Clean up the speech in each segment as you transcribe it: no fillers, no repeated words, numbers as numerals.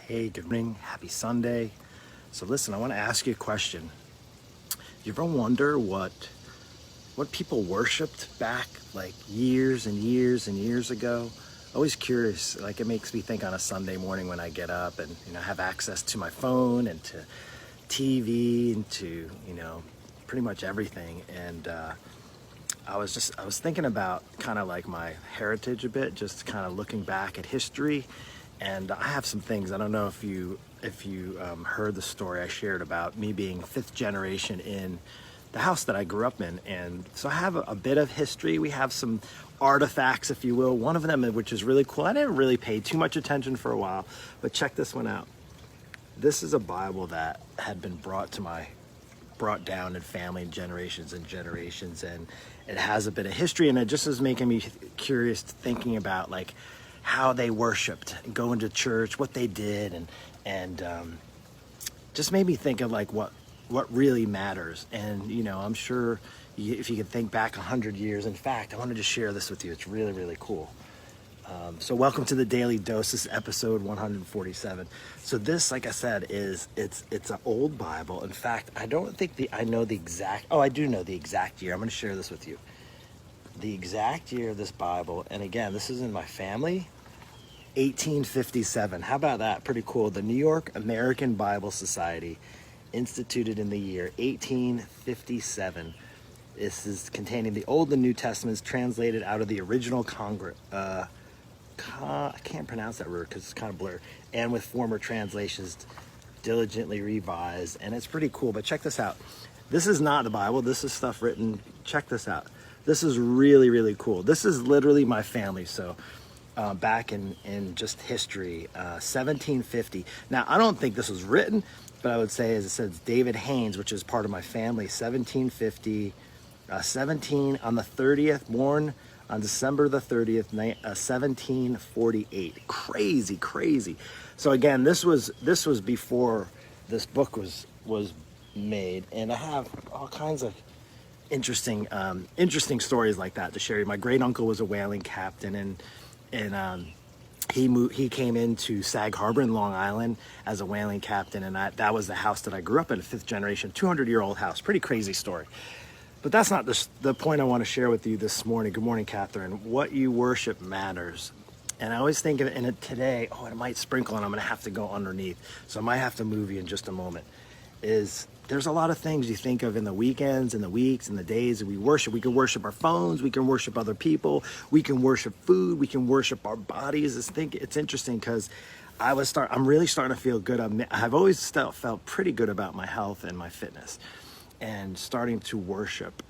Hey, good morning. Happy Sunday. So listen, I want to ask you a question. You ever wonder what people worshipped back like years and years and years ago? Always curious. Like, it makes me think on a Sunday morning when I get up and have access to my phone and to TV and to pretty much everything. And I was thinking about kind of like my heritage a bit, just kind of looking back at history. And I have some things. I don't know if you heard the story I shared about me being fifth generation in the house that I grew up in. And so I have a bit of history. We have some artifacts, if you will. One of them, which is really cool. I didn't really pay too much attention for a while, but check this one out. This is a Bible that had been brought down in family generations and generations, and it has a bit of history, and it just is making me curious thinking about like how they worshiped, going to church, what they did, and just made me think of like what really matters. And I'm sure if you could think back 100 years. In fact, I wanted to share this with you. It's really, really cool. So welcome to the Daily Dose. This is episode 147. So this, like I said, it's an old Bible. In fact, I don't think I know the exact. Oh, I do know the exact year. I'm going to share this with you. The exact year of this Bible, and again, this is in my family. 1857. How about that? Pretty cool. The New York American Bible Society, instituted in the year 1857. This is containing the Old and New Testaments translated out of the original I can't pronounce that word because it's kind of blurred, and with former translations diligently revised. And it's pretty cool. But check this out. This is not the Bible. This is stuff written. Check this out. This is really, really cool. This is literally my family. So back in just history, 1750. Now, I don't think this was written, but I would say, as it says, David Haynes, which is part of my family, 1750, 17 on the 30th, born on December the 30th, 1748. Crazy. So again, this was before this book was made, and I have all kinds of interesting stories like that to share. My great uncle was a whaling captain, and he came into Sag Harbor in Long Island as a whaling captain, and that was the house that I grew up in, a fifth generation, 200-year-old house. Pretty crazy story. But that's not the point I want to share with you this morning. Good morning, Catherine. What you worship matters. And I always think of it in it today, it might sprinkle and I'm going to have to go underneath. So I might have to move you in just a moment. There's a lot of things you think of in the weekends and the weeks and the days that we worship. We can worship our phones. We can worship other people. We can worship food. We can worship our bodies. It's interesting because I'm really starting to feel good. I've always felt pretty good about my health and my fitness, and starting to worship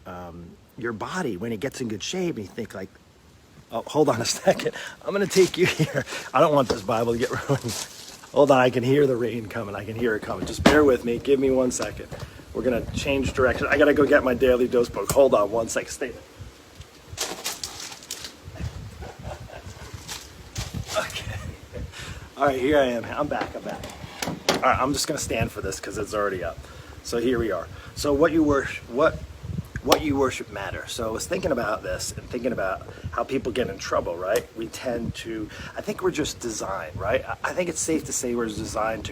your body when it gets in good shape. And you think like, oh, hold on a second. I'm going to take you here. I don't want this Bible to get ruined. Hold on, I can hear the rain coming. I can hear it coming. Just bear with me. Give me 1 second. We're going to change direction. I got to go get my Daily Dose book. Hold on 1 second. Stay there. Okay. All right, here I am. I'm back. All right, I'm just going to stand for this because it's already up. So here we are. So what you worship matters. So I was thinking about this and thinking about how people get in trouble, right? I think we're just designed, right? I think it's safe to say we're designed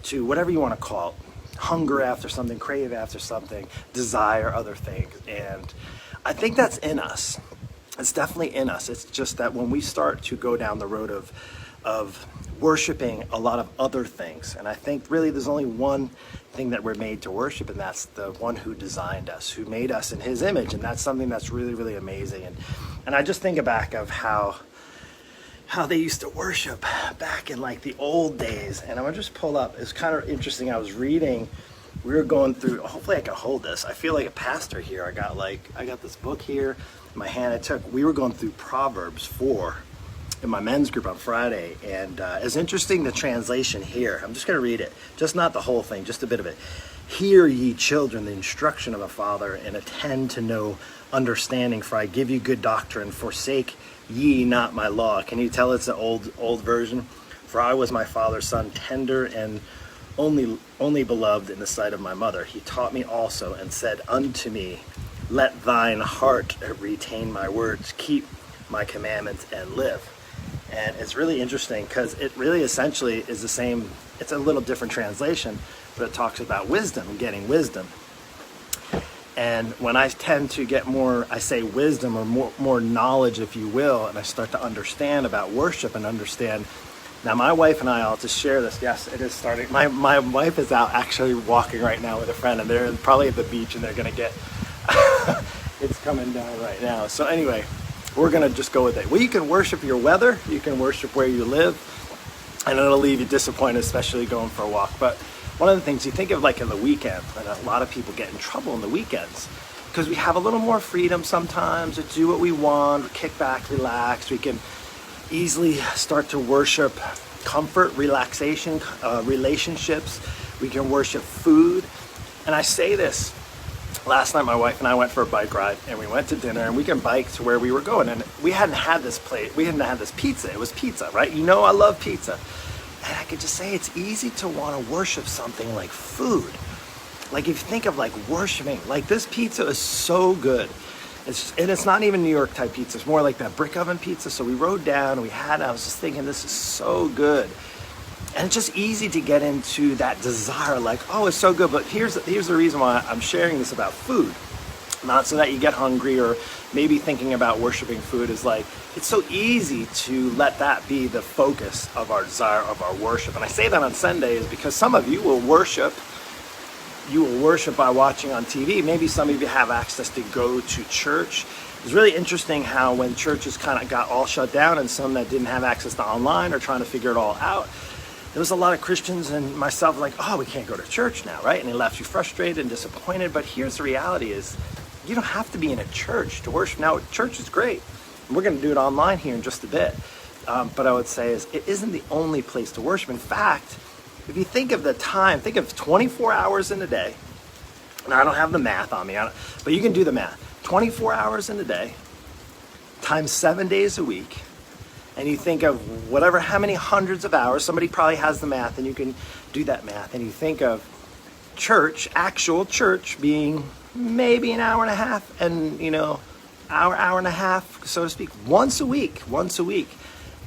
to whatever you want to call it, hunger after something, crave after something, desire other things. And I think that's in us. It's definitely in us. It's just that when we start to go down the road of worshiping a lot of other things, and I think really there's only one thing that we're made to worship, and that's the one who designed us, who made us in his image. And that's something that's really, really amazing. And I just think back of how they used to worship back in like the old days. And I'm gonna just pull up, it's kind of interesting. I was reading, we were going through, hopefully I can hold this. I feel like a pastor here. I got this book here in my hand. We were going through Proverbs 4 in my men's group on Friday, and it's interesting, the translation here. I'm just going to read it, just not the whole thing, just a bit of it. Hear ye children the instruction of a father, and attend to no understanding, for I give you good doctrine. Forsake ye not my law. Can you tell it's an old version? For I was my father's son, tender and only beloved in the sight of my mother. He taught me also, and said unto me, let thine heart retain my words, keep my commandments, and live. And it's really interesting because it really essentially is the same. It's a little different translation, but it talks about wisdom, getting wisdom. And when I tend to get more, I say wisdom or more knowledge, if you will, and I start to understand about worship and understand. Now, my wife and I'll just share this. Yes, it is starting. My wife is out actually walking right now with a friend, and they're probably at the beach, and they're going to get, it's coming down right now. So anyway, we're going to just go with it. Well, you can worship your weather. You can worship where you live, and it'll leave you disappointed, especially going for a walk. But one of the things you think of like in the weekend, and a lot of people get in trouble in the weekends because we have a little more freedom sometimes to do what we want, kick back, relax. We can easily start to worship comfort, relaxation, relationships. We can worship food. And I say this, last night my wife and I went for a bike ride, and we went to dinner, and we can bike to where we were going. And we hadn't had this plate, we hadn't had this pizza. It was pizza, right? You know I love pizza. And I could just say it's easy to want to worship something like food. Like if you think of like worshiping, like this pizza is so good. It's not even New York type pizza. It's more like that brick oven pizza. So we rode down and I was just thinking, this is so good. And it's just easy to get into that desire, like, oh, it's so good. But here's the reason why I'm sharing this about food. Not so that you get hungry, or maybe thinking about worshiping food is like, it's so easy to let that be the focus of our desire, of our worship. And I say that on Sundays because some of you will worship by watching on TV. Maybe some of you have access to go to church. It's really interesting how when churches kind of got all shut down and some that didn't have access to online or trying to figure it all out, there was a lot of Christians and myself like, oh, we can't go to church now, right? And it left you frustrated and disappointed. But here's the reality is, you don't have to be in a church to worship. Now, church is great. We're going to do it online here in just a bit. But I would say it isn't the only place to worship. In fact, if you think of the time, think of 24 hours in a day. Now, I don't have the math on me, but you can do the math. 24 hours in a day times 7 days a week. And you think of how many hundreds of hours, somebody probably has the math and you can do that math. And you think of church, actual church being maybe an hour and a half, and hour and a half, so to speak, once a week,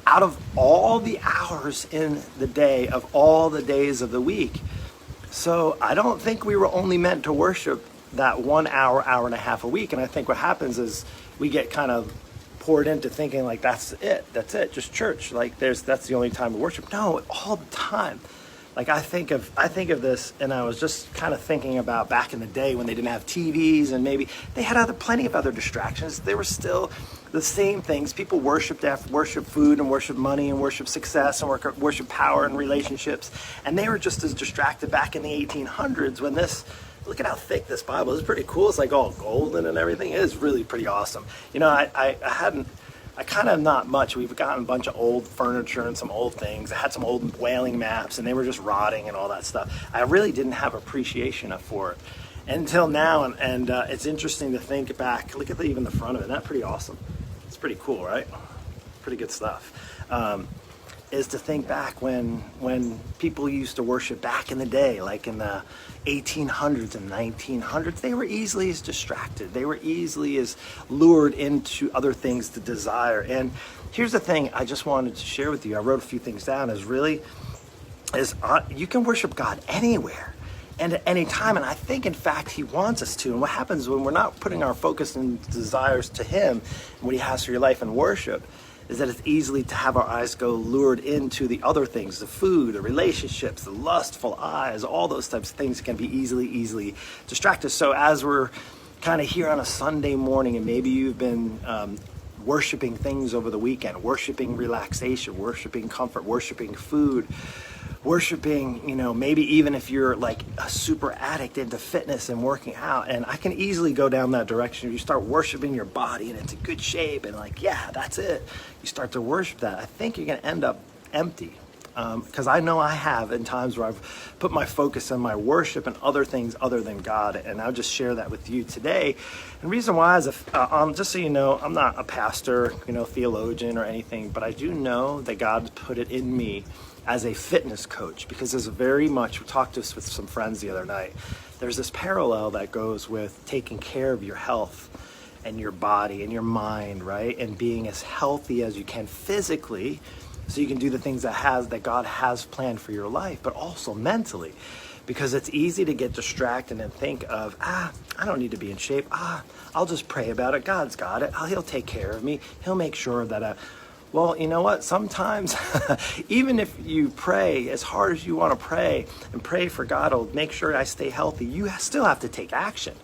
out of all the hours in the day of all the days of the week. So I don't think we were only meant to worship that 1 hour, hour and a half a week. And I think what happens is we get kind of poured into thinking like that's it, just church, like that's the only time we worship. No, all the time. Like I think of this, and I was just kind of thinking about back in the day when they didn't have TVs, and maybe they had plenty of other distractions. They were still the same things. People worship food and worship money and worship success and worship power and relationships. And they were just as distracted back in the 1800s when look at how thick this Bible is. It's pretty cool. It's like all golden and everything. It is really pretty awesome. I kind of not much. We've gotten a bunch of old furniture and some old things. I had some old whaling maps, and they were just rotting and all that stuff. I really didn't have appreciation for it until now. And it's interesting to think back. Look at even the front of it. Isn't that pretty awesome? It's pretty cool, right? Pretty good stuff. Is to think back when people used to worship back in the day, like in the 1800s and 1900s, they were easily as distracted. They were easily as lured into other things to desire. And here's the thing I just wanted to share with you. I wrote a few things down. You can worship God anywhere and at any time. And I think, in fact, he wants us to. And what happens when we're not putting our focus and desires to him and what he has for your life in worship is that it's easily to have our eyes go lured into the other things, the food, the relationships, the lustful eyes, all those types of things can be easily distracted. So as we're kind of here on a Sunday morning, and maybe you've been worshiping things over the weekend, worshiping relaxation, worshiping comfort, worshiping food, worshiping, maybe even if you're like a super addict into fitness and working out, and I can easily go down that direction. You start worshiping your body and it's in good shape and like, yeah, that's it. You start to worship that. I think you're going to end up empty. Because I know I have in times where I've put my focus on my worship and other things other than God, and I'll just share that with you today. And the reason why is, just so you know, I'm not a pastor, theologian or anything, but I do know that God put it in me as a fitness coach, because there's we talked this with some friends the other night. There's this parallel that goes with taking care of your health and your body and your mind, right? And being as healthy as you can physically, so you can do the things that God has planned for your life, but also mentally. Because it's easy to get distracted and think of, I don't need to be in shape. I'll just pray about it. God's got it. He'll take care of me. He'll make sure that well, you know what? Sometimes, even if you pray as hard as you want to pray and pray for God will make sure I stay healthy, you still have to take action,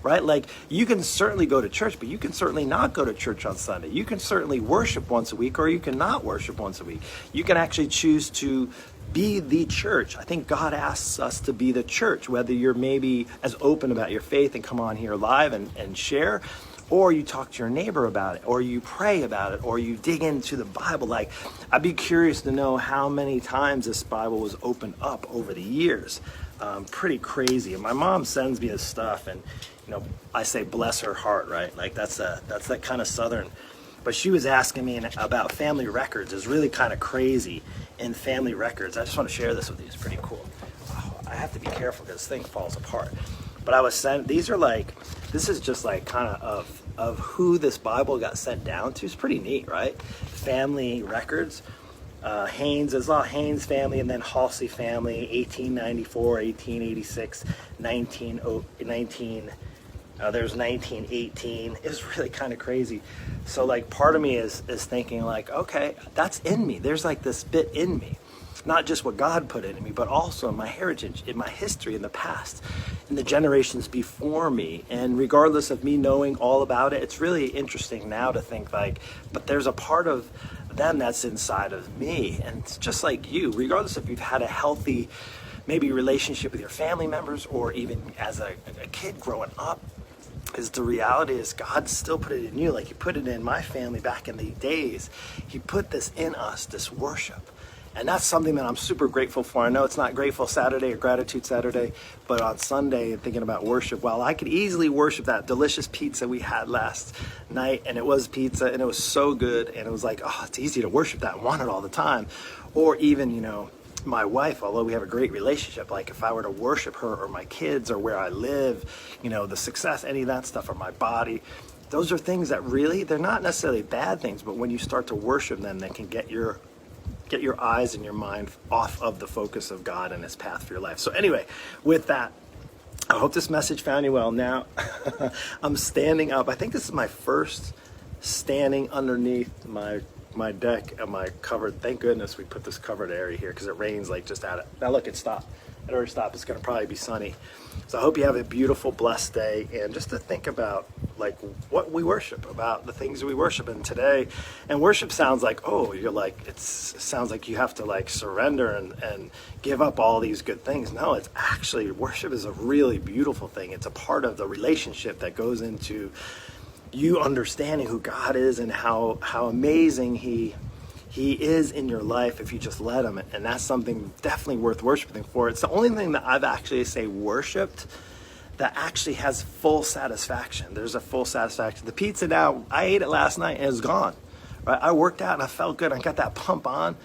right? Like, you can certainly go to church, but you can certainly not go to church on Sunday. You can certainly worship once a week, or you can not worship once a week. You can actually choose to be the church. I think God asks us to be the church, whether you're maybe as open about your faith and come on here live and share, or you talk to your neighbor about it, or you pray about it, or you dig into the Bible. Like, I'd be curious to know how many times this Bible was opened up over the years. Pretty crazy. And my mom sends me this stuff, and I say bless her heart, right? Like, that's that kind of Southern. But she was asking me about family records. It's really kind of crazy in family records. I just want to share this with you. It's pretty cool. Oh, I have to be careful because this thing falls apart. But I was sent, this is just like kind of who this Bible got sent down to. It's pretty neat, right? Family records. Haynes, there's a lot of Haynes family, and then Halsey family, 1894, 1886, there's 1918. It's really kind of crazy. So like, part of me is thinking like, okay, that's in me. There's like this bit in me, not just what God put in me, but also in my heritage, in my history, in the past, in the generations before me. And regardless of me knowing all about it, it's really interesting now to think like, but there's a part of them that's inside of me. And it's just like you, regardless if you've had a healthy, maybe relationship with your family members, or even as a kid growing up, is the reality is God still put it in you. Like He put it in my family back in the days. He put this in us, this worship. And that's something that I'm super grateful for. I know it's not Grateful Saturday or Gratitude Saturday, but on Sunday, thinking about worship, well, I could easily worship that delicious pizza we had last night, and it was pizza, and it was so good, and it was like, oh, it's easy to worship that and want it all the time. Or even, my wife, although we have a great relationship, like if I were to worship her or my kids or where I live, the success, any of that stuff, or my body, those are things that really, they're not necessarily bad things, but when you start to worship them, they can get your eyes and your mind off of the focus of God and His path for your life. So anyway, with that, I hope this message found you well. Now, I'm standing up. I think this is my first standing underneath my deck and my covered. Thank goodness we put this covered area here, because it rains like just at it. Now look, it stopped. It already stopped. It's going to probably be sunny. So I hope you have a beautiful, blessed day, and just to think about like what we worship, about the things we worship. And today, and worship sounds like, oh, you're like, it sounds like you have to like surrender and give up all these good things. No, it's actually, worship is a really beautiful thing. It's a part of the relationship that goes into you understanding who God is and how amazing He is in your life if you just let Him. And that's something definitely worth worshiping for. It's the only thing that I've actually worshipped that actually has full satisfaction. There's a full satisfaction. The pizza now, I ate it last night and it's gone. Right? I worked out and I felt good. I got that pump on,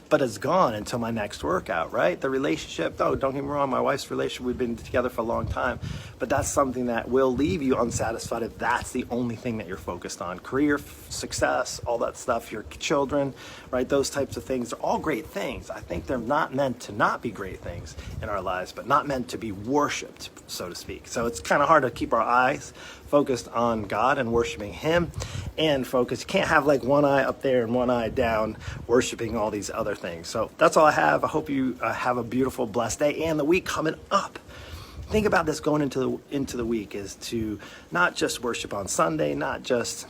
but it's gone until my next workout, right? The relationship, don't get me wrong, my wife's relationship, we've been together for a long time, but that's something that will leave you unsatisfied if that's the only thing that you're focused on. Career, success, all that stuff, your children, right? Those types of things are all great things. I think they're not meant to not be great things in our lives, but not meant to be worshiped, so to speak. So it's kind of hard to keep our eyes focused on God and worshiping Him, and focus. You can't have like one eye up there and one eye down worshiping all these other things. So that's all I have. I hope you have a beautiful, blessed day, and the week coming up. Think about this going into the week, is to not just worship on Sunday, not just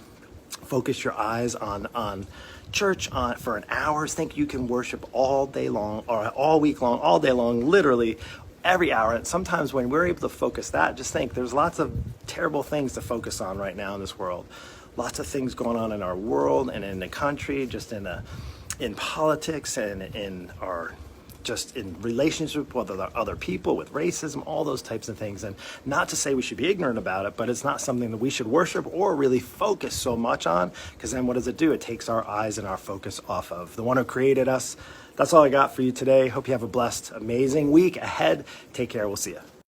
focus your eyes on church for an hour. Think you can worship all day long, or all week long, all day long, literally every hour. And sometimes when we're able to focus that, just think there's lots of terrible things to focus on right now in this world. Lots of things going on in our world and in the country, just in politics and in our, just in relationship with other people, with racism, all those types of things. And not to say we should be ignorant about it, but it's not something that we should worship or really focus so much on, because then what does it do? It takes our eyes and our focus off of the one who created us. That's all I got for you today. Hope you have a blessed, amazing week ahead. Take care. We'll see you.